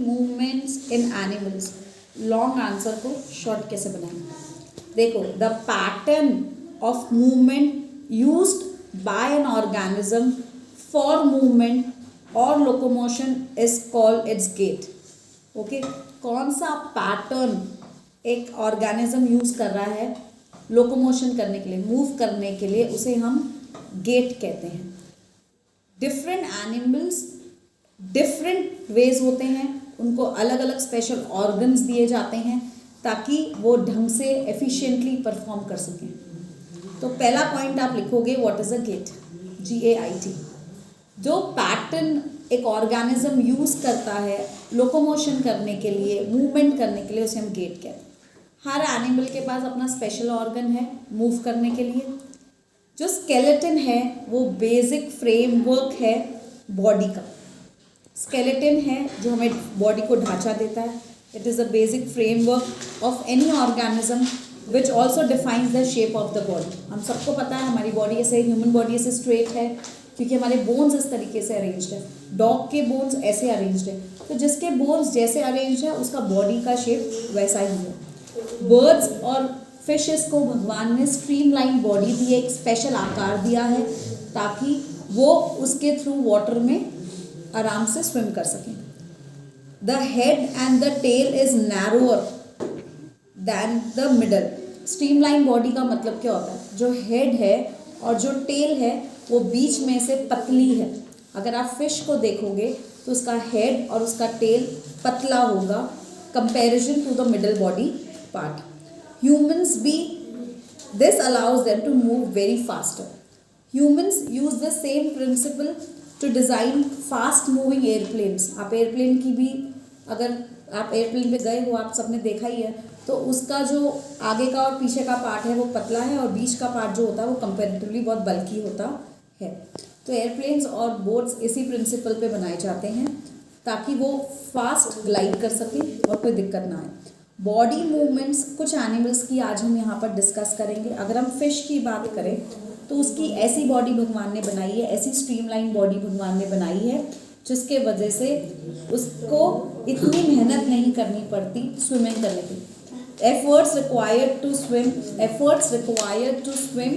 Movements in animals, long answer को short कैसे बनाएं? देखो, the pattern of movement used by an organism for movement और locomotion is called its gait. Okay, कौन सा pattern एक ऑर्गेनिज्म यूज कर रहा है लोकोमोशन करने के लिए, मूव करने के लिए, उसे हम गेट कहते हैं. डिफरेंट एनिमल्स डिफरेंट वेज होते हैं, उनको अलग अलग स्पेशल ऑर्गन्स दिए जाते हैं ताकि वो ढंग से एफिशिएंटली परफॉर्म कर सकें. तो पहला पॉइंट आप लिखोगे what is a gait, GAIT. जो पैटर्न एक ऑर्गेनिज्म यूज करता है लोकोमोशन करने के लिए, मूवमेंट करने के लिए, उसे हम गेट कहते हैं. हर एनिमल के पास अपना स्पेशल ऑर्गन है मूव करने के लिए. जो स्केलेटन है वो बेसिक फ्रेमवर्क है बॉडी का. स्केलेटन है जो हमें बॉडी को ढांचा देता है. It is a basic framework of any organism which also defines the shape of the body. हम सबको पता है हमारी बॉडी ऐसे, ह्यूमन बॉडी ऐसे स्ट्रेट है क्योंकि हमारे बोन्स इस तरीके से अरेंज्ड है. डॉग के बोन्स ऐसे अरेंज्ड है, तो जिसके बोन्स जैसे अरेंज्ड है उसका बॉडी का शेप वैसा ही है. बर्ड्स और फिशेस को भगवान ने स्ट्रीमलाइन बॉडी दी है, एक स्पेशल आकार दिया है ताकि वो उसके थ्रू वाटर में आराम से स्विम कर सकें. The head and the tail is narrower than the middle. Streamline body का मतलब क्या होता है? जो हेड है और जो टेल है वो बीच में से पतली है. अगर आप फिश को देखोगे तो उसका हेड और उसका टेल पतला होगा comparison to the middle body part. Humans this allows them to move very faster. Humans use the same principle to design fast moving airplanes. आप एयरप्लेन की भी, अगर आप एयरप्लेन पे गए हो, आप सबने देखा ही है, तो उसका जो आगे का और पीछे का पार्ट है वो पतला है और बीच का पार्ट जो होता है वो कंपैरेटिवली बहुत बल्की होता है. तो एयरप्लेन्स और बोट्स इसी प्रिंसिपल पे बनाए जाते हैं ताकि वो फास्ट ग्लाइड कर सकें और कोई दिक्कत ना आए. बॉडी मूवमेंट्स कुछ एनिमल्स की आज हम यहाँ पर डिस्कस करेंगे. अगर हम फिश की बात करें तो उसकी ऐसी बॉडी भगवान ने बनाई है, ऐसी स्ट्रीमलाइन बॉडी भगवान ने बनाई है जिसके वजह से उसको इतनी मेहनत नहीं करनी पड़ती स्विमिंग करने की. Efforts required to swim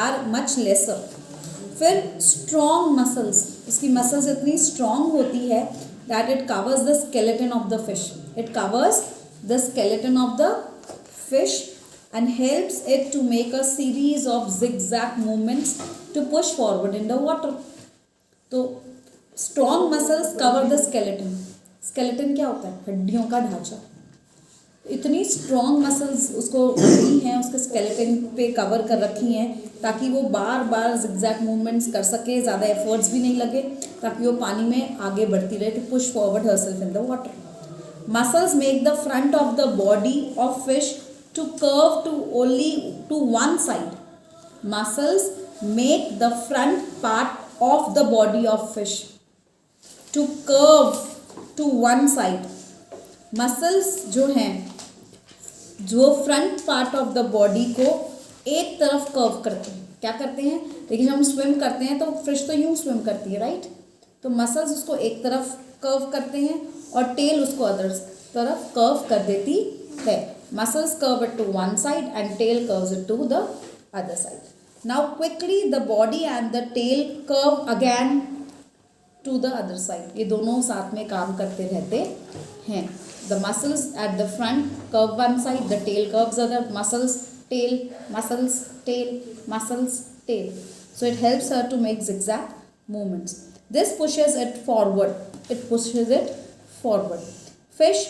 are much lesser. फिर स्ट्रॉन्ग मसल्स, उसकी मसल्स इतनी स्ट्रॉन्ग होती है that it covers the skeleton of the fish. It covers the skeleton of the fish and helps it to make a series of zigzag movements to push forward in the water. तो strong muscles cover the skeleton. skeleton क्या होता है? हड्डियों का ढांचा. इतनी strong muscles उसको दी हैं, उसके skeleton पे cover कर रखी हैं ताकि वो बार बार zigzag movements कर सके, ज़्यादा efforts भी नहीं लगे, ताकि वो पानी में आगे बढ़ती रहे, to push forward herself in the water. Muscles make the front of the body of fish to curve to one side. Muscles make the front part of the body of fish to curve to one side. Muscles जो हैं, जो front part of the body को एक तरफ curve करते हैं. क्या करते हैं? देखिए, जब हम स्विम करते हैं तो फिश तो यूँ स्विम करती है, राइट? तो मसल्स उसको एक तरफ कर्व करते हैं और टेल उसको अदर तरफ कर्व कर देती है. Muscles curve it to one side and tail curves it to the other side. Now quickly the body and the tail curve again to the other side. ये दोनों साथ में काम करते रहते हैं. The muscles at the front curve one side, the tail curves other. Muscles tail, muscles tail, muscles tail. So it helps her to make zigzag movements. This pushes it forward. It pushes it forward. Fish,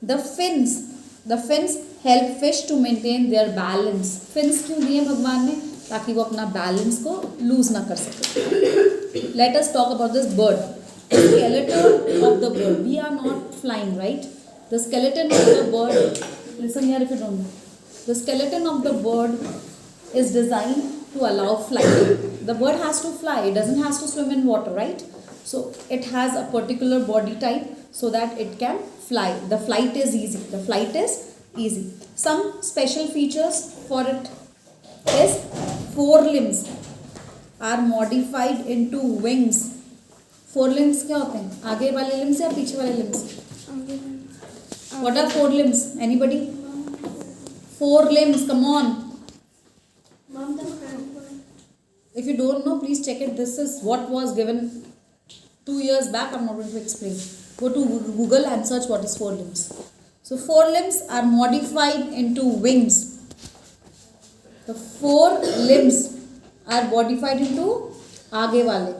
the fins help fish to maintain their balance. Fins क्यों दिए भगवान ने? ताकि वो अपना balance को loose ना कर सके. Let us talk about this bird. The skeleton of the bird. We are not flying, right? The skeleton of the bird. Listen here if you don't know. The skeleton of the bird is designed to allow flight. The bird has to fly. It doesn't have to swim in water, right? So it has a particular body type so that it can fly. The flight is easy. Some special features for it is forelimbs are modified into wings four limbs क्या होते हैं? आगे वाले limbs या पीछे वाले limbs? आगे what are fore limbs? Anybody? Fore limbs, come on. Hmm the front If you don't know, please check it. This is what was given 2 years back. I'm not going to explain. Go to Google and search what is four limbs. So four limbs are modified into wings. The four limbs are modified into आगे वाले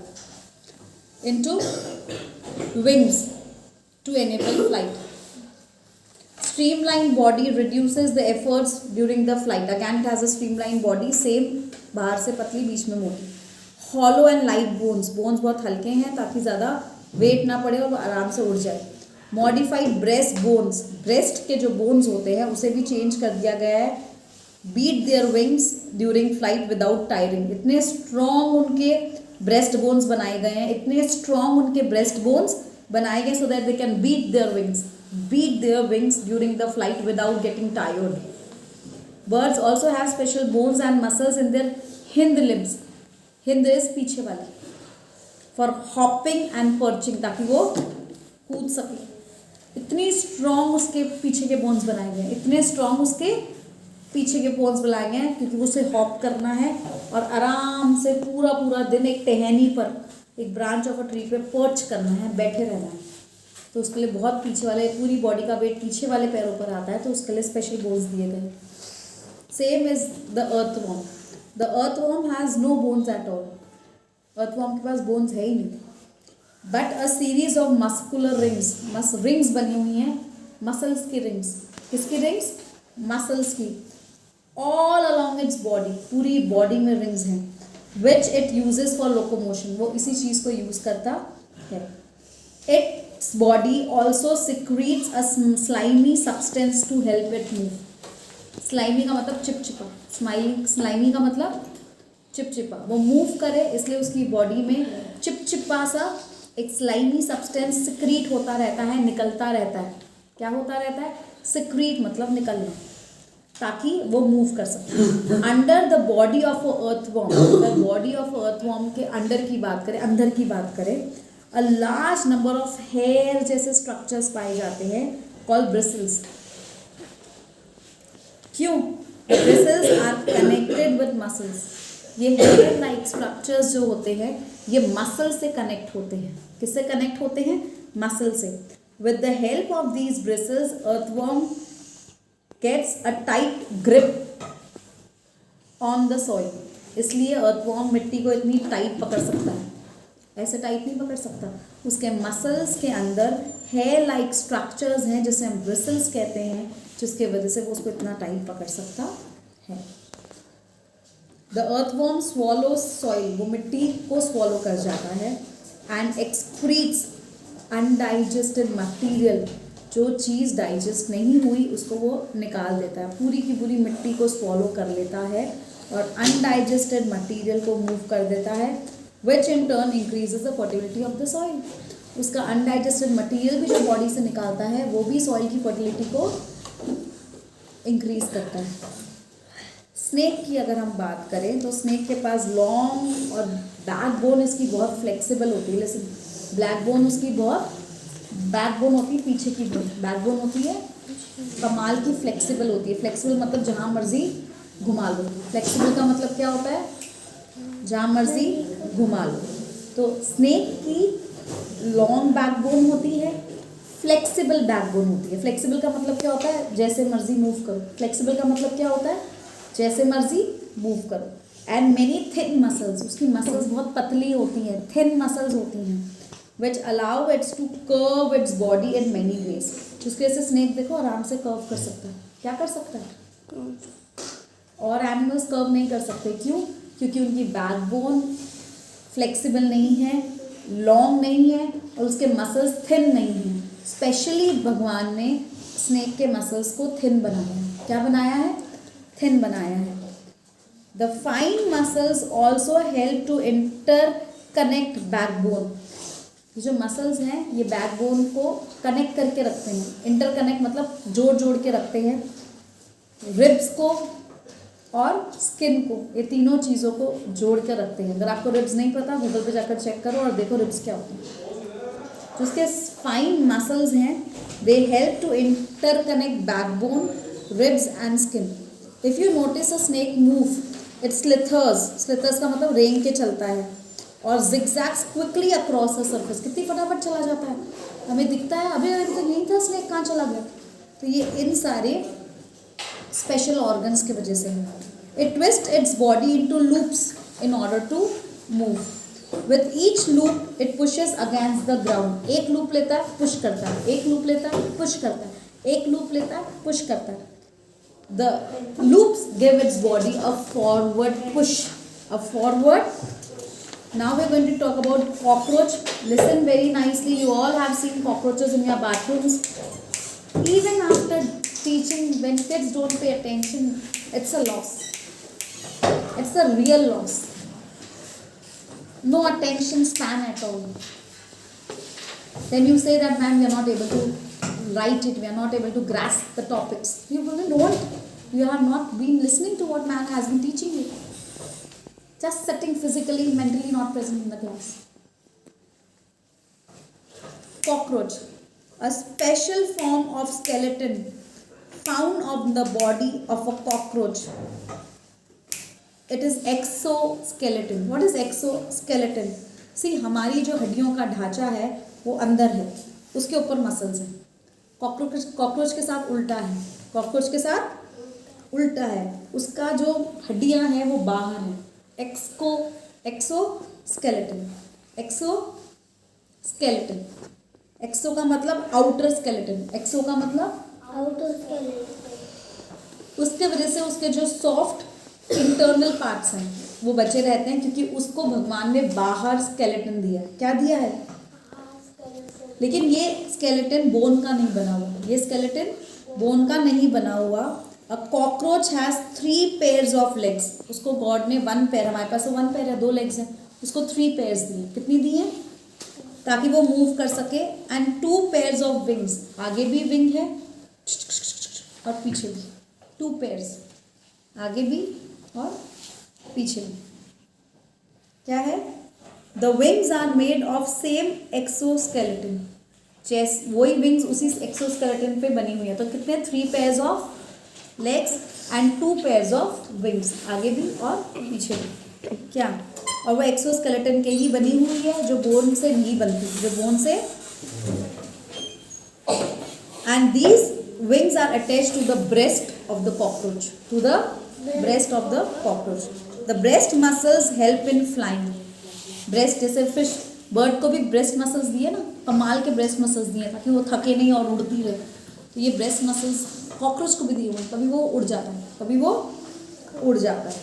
into wings to enable flight. Streamlined body reduces the efforts during the flight. Again, it has a streamlined body. Same, बाहर से पतली, बीच में मोटी. Hollow and light bones. Bones बहुत हल्के हैं ताकि ज़्यादा वेट ना पड़े और आराम से उड़ जाए. Modified breast bones. breast के जो bones होते हैं उसे भी चेंज कर दिया गया है. Beat their wings during flight without tiring. इतने strong उनके breast bones बनाए गए हैं, इतने strong उनके breast bones बनाए गए so that they can beat their wings during the flight without getting tired. Birds also have special bones and muscles in their hind limbs. Hind is पीछे वाले. For hopping and perching, ताकि वो कूद सके. इतनी strong उसके पीछे के bones बनाए गए हैं, इतने strong उसके पीछे के bones बनाए गए हैं क्योंकि उसे hop करना है और आराम से पूरा दिन एक टहनी पर, एक branch of a tree पे perch करना है, बैठे रहना है. तो उसके लिए बहुत पीछे वाले, पूरी बॉडी का वेट पीछे वाले पैरों पर आता है, तो उसके लिए स्पेशल बोन्स दिए गए. Same is the earthworm. The earthworm has no bones at all. Earthworm के पास बोन्स है ही नहीं, but a series of muscular rings. Rings बनी हुई हैं, मसल्स की रिंग्स. किसकी रिंग्स? मसल्स की. All along its body, body बॉडी में रिंग्स हैं. Which it uses for locomotion. वो इसी चीज़ को यूज़ करता है. Its body also secretes a slimy substance to help it move. Slimy का मतलब चिपचिपा. Slimy का मतलब चिपचिपा. वो मूव करे इसलिए उसकी बॉडी में चिपचिपा सा एक स्लाइमी सब्सटेंस सिक्रीट होता रहता है, निकलता रहता है. क्या होता रहता है? सिक्रीट मतलब निकलना, ताकि वो मूव कर सके. Under the body of earthworm, the body of earthworm के अंदर की बात करें, a large number of hair जैसे structures पाए जाते हैं called bristles. क्यों? bristles are connected with muscles. ये hair like structures जो होते हैं ये muscle से connect होते हैं. किससे connect होते हैं? muscle से. With the help of these bristles, earthworm gets a tight grip on the soil. इसलिए earthworm मिट्टी को इतनी टाइट पकड़ सकता है. ऐसे टाइट नहीं पकड़ सकता. उसके मसल्स के अंदर हेयर लाइक स्ट्रक्चर्स हैं जिसे हम ब्रिसल्स कहते हैं, जिसके वजह से वो उसको इतना टाइट पकड़ सकता है. The earthworm swallow soil. वो मिट्टी को स्वॉलो कर जाता है. And excretes undigested material. जो चीज़ डाइजेस्ट नहीं हुई उसको वो निकाल देता है. पूरी की पूरी मिट्टी को स्वॉलो कर लेता है और अनडाइजेस्टेड मटीरियल को मूव कर देता है, which in turn increases the fertility of the soil. उसका undigested material भी जो बॉडी से निकालता है वो भी सॉइल की फर्टिलिटी को इंक्रीज करता है. स्नेक की अगर हम बात करें तो स्नेक के पास लॉन्ग और बैकबोन इसकी बहुत फ्लेक्सिबल होती है. जैसे बैकबोन उसकी बहुत बैकबोन होती है, पीछे की बैकबोन होती है कमाल की फ्लेक्सिबल होती है. फ्लेक्सिबल मतलब जहाँ मर्जी घुमा लो. फ्लेक्सिबल का मतलब क्या होता है? जहाँ मर्जी घुमा लो. तो स्नेक की लॉन्ग बैकबोन होती है, फ्लेक्सिबल बैकबोन होती है. फ्लेक्सिबल का मतलब क्या होता है? जैसे मर्जी मूव करो. फ्लेक्सिबल का मतलब क्या होता है? जैसे मर्जी मूव करो. And many thin muscles. उसकी मसल्स बहुत पतली होती हैं, थिन मसल्स होती हैं, which allow its to curve its body in many ways. जिसकी वजह से स्नेक देखो आराम से कर्व कर सकता है. क्या कर सकता है? और एनिमल्स कर्व नहीं कर सकते. क्यों? क्योंकि उनकी बैकबोन फ्लेक्सिबल नहीं है, लॉन्ग नहीं है और उसके मसल्स थिन नहीं हैं. स्पेशली भगवान ने स्नेक के मसल्स को थिन बनाया है. क्या बनाया है? थिन बनाया है. The fine muscles also help to interconnect backbone. ये जो मसल्स हैं ये बैकबोन को कनेक्ट करके रखते हैं. इंटरकनेक्ट मतलब जोड़ के रखते हैं. रिब्स को और स्किन को, ये तीनों चीज़ों को जोड़ कर रखते हैं। अगर आपको रिब्स नहीं पता, गूगल पे जाकर चेक करो और देखो रिब्स क्या होते हैं। तो उसके फाइन मसल्स हैं, they help to interconnect backbone, ribs and skin. If you notice a snake move, it slithers का मतलब रेंग के चलता है, और zigzags quickly across the surface, कितनी फटाफट चला जाता है, हमें दिखता है अभी अभी तक यहीं था स्नेक, कहाँ चला गया। तो ये इन सारे स्पेशल ऑर्गन्स की वजह से है। It twist its body into loops in order to move. With each loop it pushes against the ground. एक लूप लेता है, पुश करता है, एक लूप लेता है, पुश करता है, एक लूप लेता है, पुश करता है। The loops give its body a forward push, a forward. Now we are going to talk about cockroach. Listen very nicely. You all have seen cockroaches in your bathrooms. Even after teaching, when kids don't pay attention, it's a loss. It's a real loss. No attention span at all. Then you say that, ma'am, we are not able to write it. We are not able to grasp the topics. You don't. You have not been listening to what ma'am has been teaching you. Just sitting physically, mentally not present in the class. Cockroach, a special form of skeleton found on the body of a cockroach. It is exoskeleton. What is exoskeleton? See, हमारी जो हड्डियों का ढांचा है वो अंदर है, उसके ऊपर मसल्स हैं। कॉकरोच के साथ उल्टा है, कॉकरोच के साथ उल्टा है, उसका जो हड्डियां हैं वो बाहर हैं। एक्सोस्केलेटन, एक्सोस्केलेटन, एक्सो का मतलब आउटर स्केलेटन, एक्सो का मतलब आउटर स्केलेटन। उसके वजह से उसके जो सॉफ्ट इंटरनल पार्ट्स हैं वो बचे रहते हैं, क्योंकि उसको भगवान ने बाहर स्केलेटन दिया। क्या दिया है? लेकिन ये स्केलेटन बोन का नहीं बना हुआ, ये स्केलेटन बोन का नहीं बना हुआ। A cockroach has 3 pairs of legs. उसको गॉड ने 1 पेयर, हमारे पास तो 1 पेयर है, 2 लेग्स हैं, उसको 3 पेयर्स दिए। कितनी दिए? ताकि वो मूव कर सके। एंड 2 pairs of wings, आगे भी विंग है और पीछे भी 2 pairs, आगे भी और पीछे भी। क्या है? The wings are made of same exoskeleton. Chest, वही विंग्स उसी एक्सोस्केलेटन पे बनी हुई है। तो कितने? 3 pairs of legs and 2 pairs of wings, आगे भी और पीछे भी। क्या? और वो एक्सोस्केलेटन के ही बनी हुई है, जो बोन से नहीं बनती, जो बोन से। and these wings are attached to the breast of the cockroach, to the breast of the cockroach. The breast muscles help in flying. breast जैसे फिश, बर्ड को भी ब्रेस्ट मसल्स दिए ना, कमाल के ब्रेस्ट मसल्स दिए ताकि वो थके नहीं और उड़ती रहे। तो ये ब्रेस्ट मसल्स कॉकरोच को भी दिए हुए, कभी वो उड़ जाता है, कभी वो उड़ जाता है।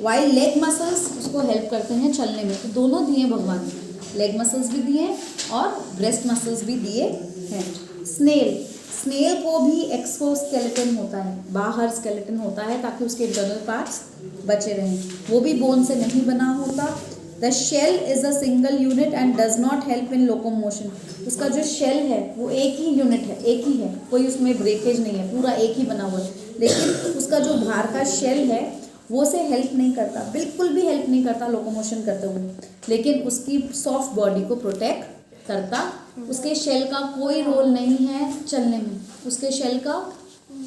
वाइल लेग मसल्स उसको हेल्प करते हैं चलने में। तो दोनों दिए भगवान ने, लेग मसल्स भी दिए और ब्रेस्ट मसल्स भी दिए हैं। स्नेल को भी एक्सोस्केलेटन होता है, बाहर स्केलेटन होता है ताकि उसके इंटरनल पार्ट्स बचे रहें, वो भी बोन से नहीं बना होता। The shell is a single unit and does not help in locomotion. उसका जो शेल है वो एक ही यूनिट है, एक ही है, कोई उसमें ब्रेकेज नहीं है, पूरा एक ही बना हुआ है। लेकिन उसका जो बाहर का शेल है वो से हेल्प नहीं करता, बिल्कुल भी हेल्प नहीं करता लोकोमोशन करते हुए, लेकिन उसकी सॉफ्ट बॉडी को प्रोटेक्ट करता। उसके शेल का कोई रोल नहीं है चलने में, उसके शेल का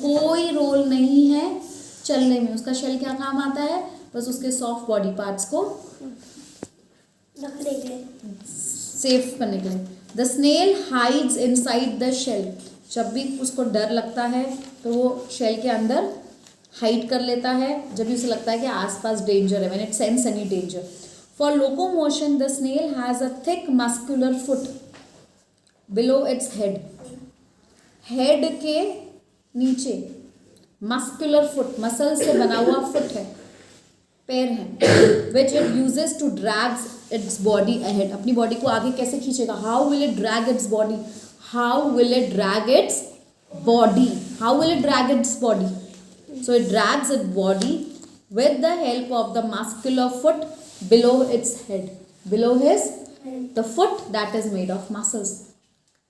कोई रोल नहीं है चलने में। उसका शेल क्या काम आता है? बस उसके सॉफ्ट बॉडी पार्ट्स को रखने के लिए, सेफ करने के लिए। The snail hides inside the shell. जब भी उसको डर लगता है तो वो शेल के अंदर हाइड कर लेता है, जब भी उसे लगता है कि आसपास डेंजर है, when it sense any danger. For locomotion the snail has a thick muscular foot below its head. Head के नीचे मस्कुलर फुट, मसल से बना हुआ फुट है, पैर है, which it uses to drag its body ahead. अपनी बॉडी को आगे कैसे खींचेगा? How will it drag its body? How will it drag its body? How will it drag its body? So it drags its body with the help of the muscular foot below its head. Below his, the foot that is made of muscles.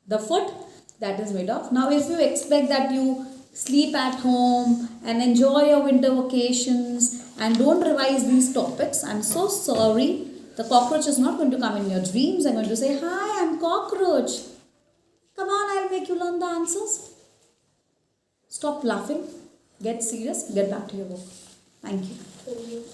The foot that is made of. Now if you expect that you sleep at home and enjoy your winter vacations and don't revise these topics. I'm so sorry. The cockroach is not going to come in your dreams. I'm going to say, hi, I'm cockroach. Come on, I'll make you learn the answers. Stop laughing. Get serious. Get back to your work. Thank you.